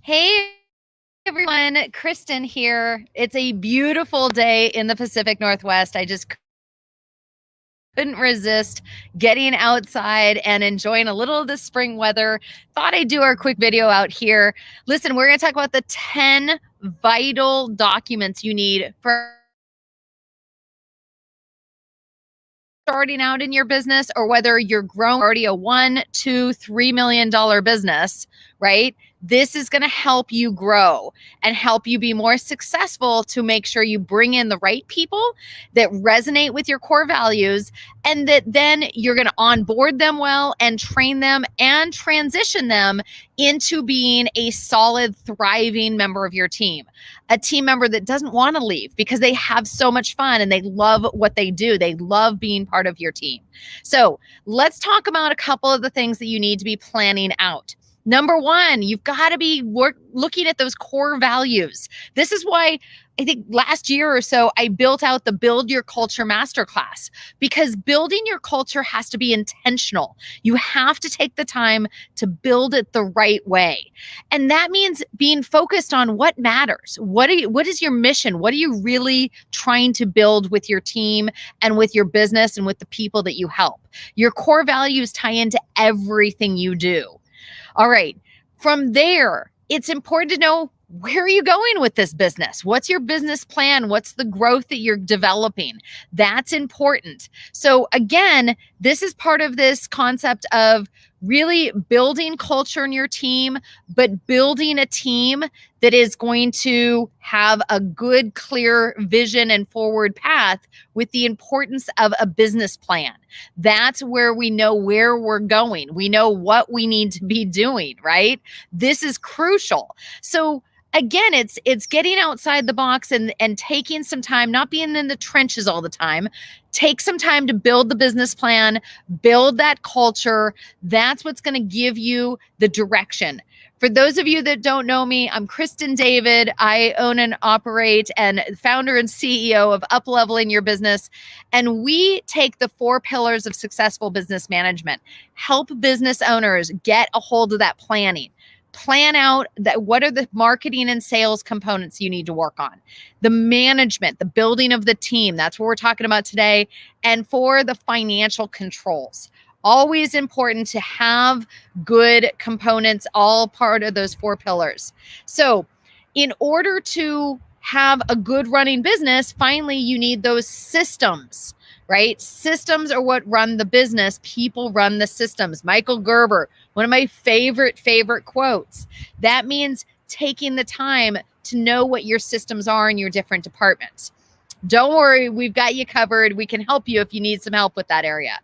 Hey everyone, Kristen here. It's a beautiful day in the Pacific Northwest. I just couldn't resist getting outside and enjoying a little of the spring weather. Thought I'd do our quick video out here. Listen, we're going to talk about the 10 vital documents you need for starting out in your business, or whether you're growing already a $1, $2, $3 million business, right? This is going to help you grow and help you be more successful to make sure you bring in the right people that resonate with your core values, and that then you're going to onboard them well and train them and transition them into being a solid, thriving member of your team. A team member that doesn't want to leave because they have so much fun and they love what they do. They love being part of your team. So let's talk about a couple of the things that you need to be planning out. Number one, you've got to be looking at those core values. This is why I think last year or so, I built out the Build Your Culture Masterclass, because building your culture has to be intentional. You have to take the time to build it the right way. And that means being focused on what matters. What is your mission? What are you really trying to build with your team and with your business and with the people that you help? Your core values tie into everything you do. All right. From there, it's important to know, where are you going with this business? What's your business plan? What's the growth that you're developing? That's important. So again, this is part of this concept of really building culture in your team, but building a team that is going to have a good, clear vision and forward path with the importance of a business plan. That's where we know where we're going. We know what we need to be doing, right? This is crucial. So again, it's getting outside the box and taking some time, not being in the trenches all the time. Take some time to build the business plan, build that culture. That's what's going to give you the direction. For those of you that don't know me, I'm Kristen David. I own and operate and founder and CEO of Up-Leveling Your Business. And we take the 4 pillars of successful business management, help business owners get a hold of that planning. Plan out that what are the marketing and sales components you need to work on, the management, the building of the team. That's what we're talking about today. And for the financial controls, always important to have good components, all part of those 4 pillars. So in order to have a good running business, finally, you need those systems, right? Systems are what run the business. People run the systems. Michael Gerber, one of my favorite quotes. That means taking the time to know what your systems are in your different departments. Don't worry, we've got you covered. We can help you if you need some help with that area.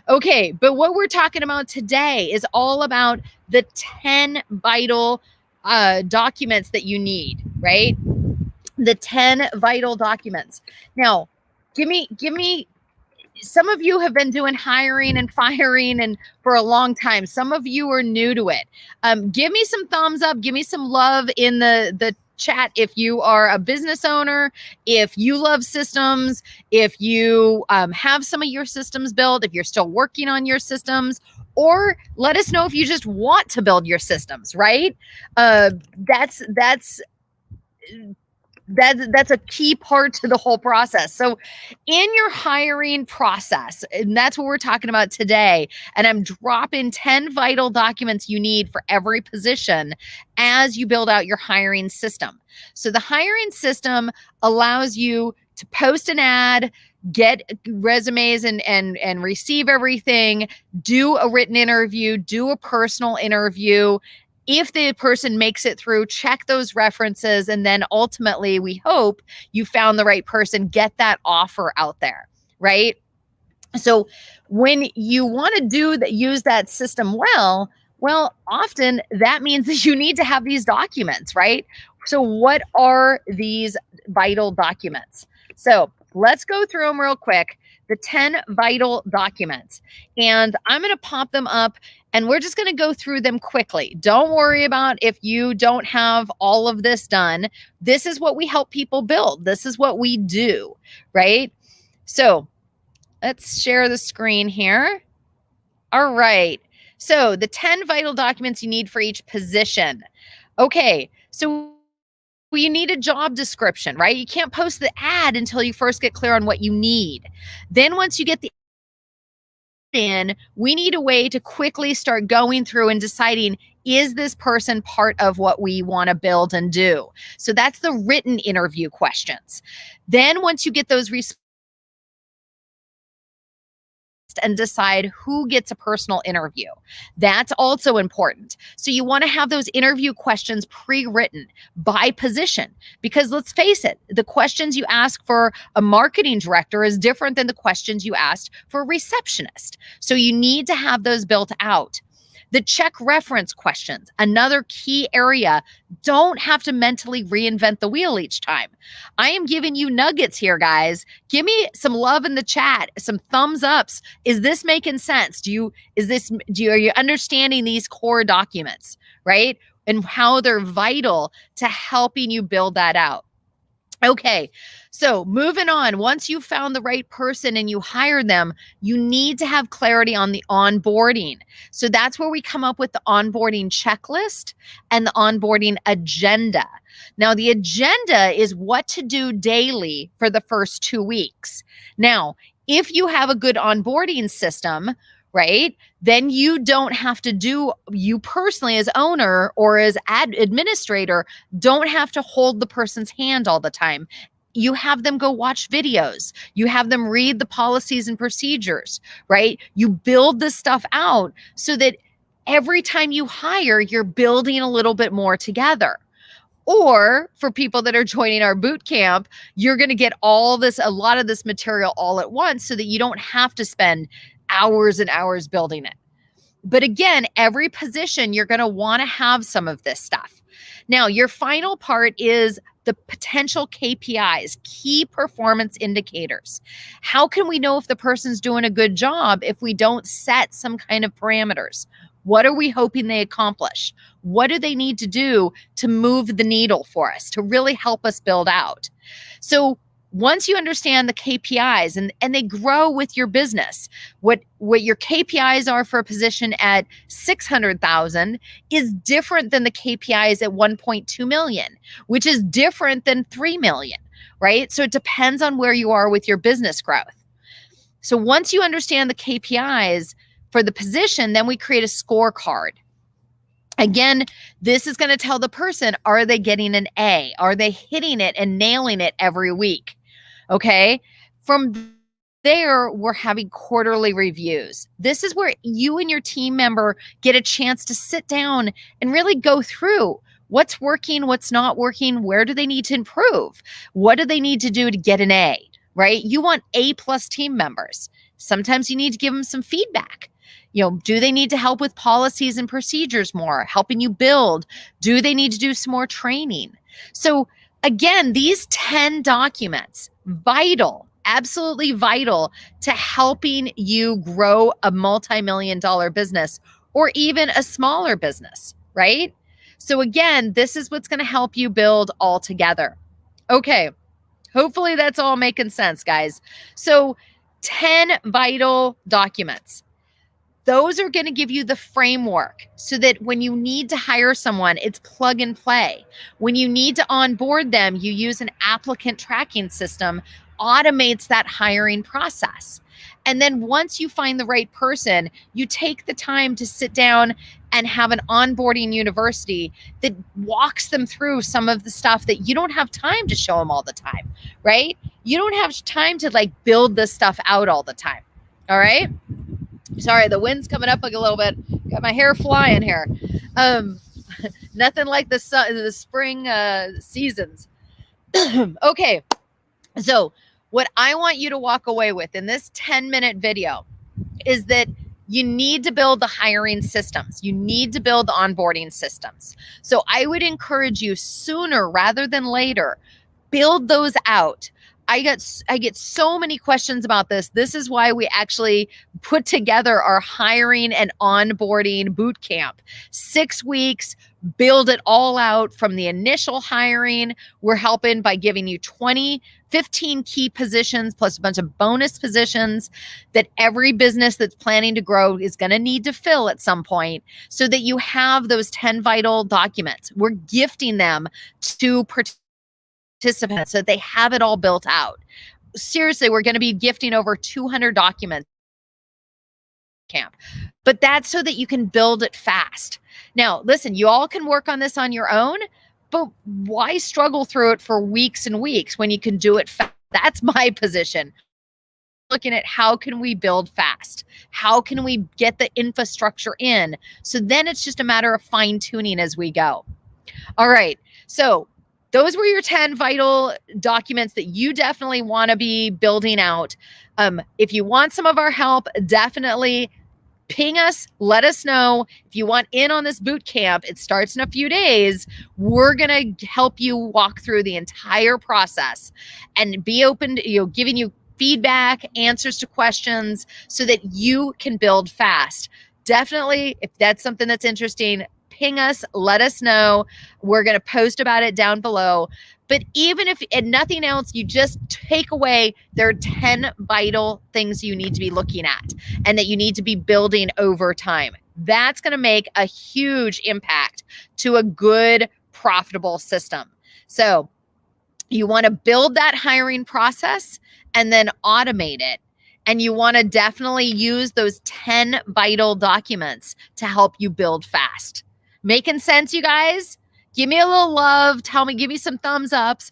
Okay, but what we're talking about today is all about the 10 vital documents that you need, right? The 10 vital documents. Now, give me, some of you have been doing hiring and firing and for a long time. Some of you are new to it. Give me some thumbs up. Give me some love in the chat if you are a business owner, if you love systems, if you have some of your systems built, if you're still working on your systems, or let us know if you just want to build your systems, right? That's a key part to the whole process. So in your hiring process, and that's what we're talking about today, and I'm dropping 10 vital documents you need for every position as you build out your hiring system. So the hiring system allows you to post an ad, get resumes and receive everything, do a written interview, do a personal interview. If the person makes it through, check those references, and then ultimately, we hope you found the right person, get that offer out there, right? So when you want to use that system well, often that means that you need to have these documents, right? So what are these vital documents? So let's go through them real quick. The 10 vital documents, and I'm going to pop them up and we're just going to go through them quickly. Don't worry about if you don't have all of this done. This is what we help people build. This is what we do, right? So let's share the screen here. All right. So the 10 vital documents you need for each position. Okay, so you need a job description, right? You can't post the ad until you first get clear on what you need. Then once you get the in, we need a way to quickly start going through and deciding, is this person part of what we want to build and do? So that's the written interview questions. Then once you get those responses and decide who gets a personal interview. That's also important. So you want to have those interview questions pre-written by position, because let's face it, the questions you ask for a marketing director is different than the questions you asked for a receptionist. So you need to have those built out. The check reference questions, another key area. Don't have to mentally reinvent the wheel each time. I am giving you nuggets here, guys. Give me some love in the chat, some thumbs ups. Is this making sense? Are you understanding these core documents, right? And how they're vital to helping you build that out. Okay, so moving on. Once you've found the right person and you hire them, you need to have clarity on the onboarding. So that's where we come up with the onboarding checklist and the onboarding agenda. Now, the agenda is what to do daily for the first 2 weeks. Now, if you have a good onboarding system, right, then you don't have to you personally as owner or as administrator don't have to hold the person's hand all the time. You have them go watch videos. You have them read the policies and procedures, right? You build this stuff out so that every time you hire, you're building a little bit more together. Or for people that are joining our boot camp, you're going to get a lot of this material all at once so that you don't have to spend hours and hours building it. But again, every position, you're going to want to have some of this stuff. Now, your final part is the potential KPIs, key performance indicators. How can we know if the person's doing a good job if we don't set some kind of parameters? What are we hoping they accomplish? What do they need to do to move the needle for us, to really help us build out? So once you understand the KPIs and they grow with your business, what your KPIs are for a position at 600,000 is different than the KPIs at 1.2 million, which is different than 3 million, right? So it depends on where you are with your business growth. So once you understand the KPIs for the position, then we create a scorecard. Again, this is going to tell the person, are they getting an A? Are they hitting it and nailing it every week? Okay. From there, we're having quarterly reviews. This is where you and your team member get a chance to sit down and really go through what's working, what's not working, where do they need to improve? What do they need to do to get an A, right? You want A+ team members. Sometimes you need to give them some feedback. Do they need to help with policies and procedures more, helping you build? Do they need to do some more training? So again, these 10 documents, vital, absolutely vital to helping you grow a multi-million-dollar business or even a smaller business, right? So again, this is what's going to help you build all together. Okay, hopefully that's all making sense, guys. So 10 vital documents. Those are going to give you the framework so that when you need to hire someone, it's plug and play. When you need to onboard them, you use an applicant tracking system, automates that hiring process. And then once you find the right person, you take the time to sit down and have an onboarding university that walks them through some of the stuff that you don't have time to show them all the time, right? You don't have time to build this stuff out all the time. All right. Sorry, the wind's coming up a little bit. Got my hair flying here. Nothing like the spring seasons. Okay, so what I want you to walk away with in this 10-minute video is that you need to build the hiring systems. You need to build the onboarding systems. So I would encourage you sooner rather than later, build those out. I get so many questions about this. This is why we actually put together our hiring and onboarding boot camp. 6 weeks, build it all out from the initial hiring. We're helping by giving you 15 key positions plus a bunch of bonus positions that every business that's planning to grow is going to need to fill at some point, so that you have those 10 vital documents. We're gifting them to participants so that they have it all built out. Seriously, we're going to be gifting over 200 documents camp, but that's so that you can build it fast. Now, listen, you all can work on this on your own, but why struggle through it for weeks and weeks when you can do it fast? That's my position. Looking at how can we build fast? How can we get the infrastructure in? So then it's just a matter of fine tuning as we go. All right. So those were your 10 vital documents that you definitely want to be building out. If you want some of our help, definitely ping us, let us know. If you want in on this boot camp, it starts in a few days. We're going to help you walk through the entire process and be open to, giving you feedback, answers to questions so that you can build fast. Definitely, if that's something that's interesting, ping us, let us know. We're going to post about it down below. But even if and nothing else, you just take away there are 10 vital things you need to be looking at and that you need to be building over time. That's going to make a huge impact to a good, profitable system. So you want to build that hiring process and then automate it. And you want to definitely use those 10 vital documents to help you build fast. Making sense, you guys? Give me a little love. Tell me, give me some thumbs ups.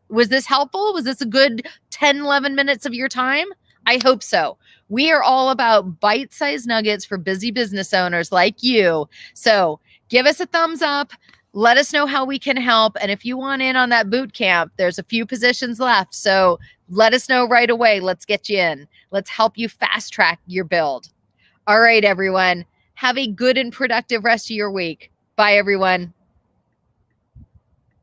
Was this helpful? Was this a good 10, 11 minutes of your time? I hope so. We are all about bite-sized nuggets for busy business owners like you. So give us a thumbs up. Let us know how we can help. And if you want in on that boot camp, there's a few positions left. So let us know right away. Let's get you in. Let's help you fast track your build. All right, everyone. Have a good and productive rest of your week. Bye, everyone.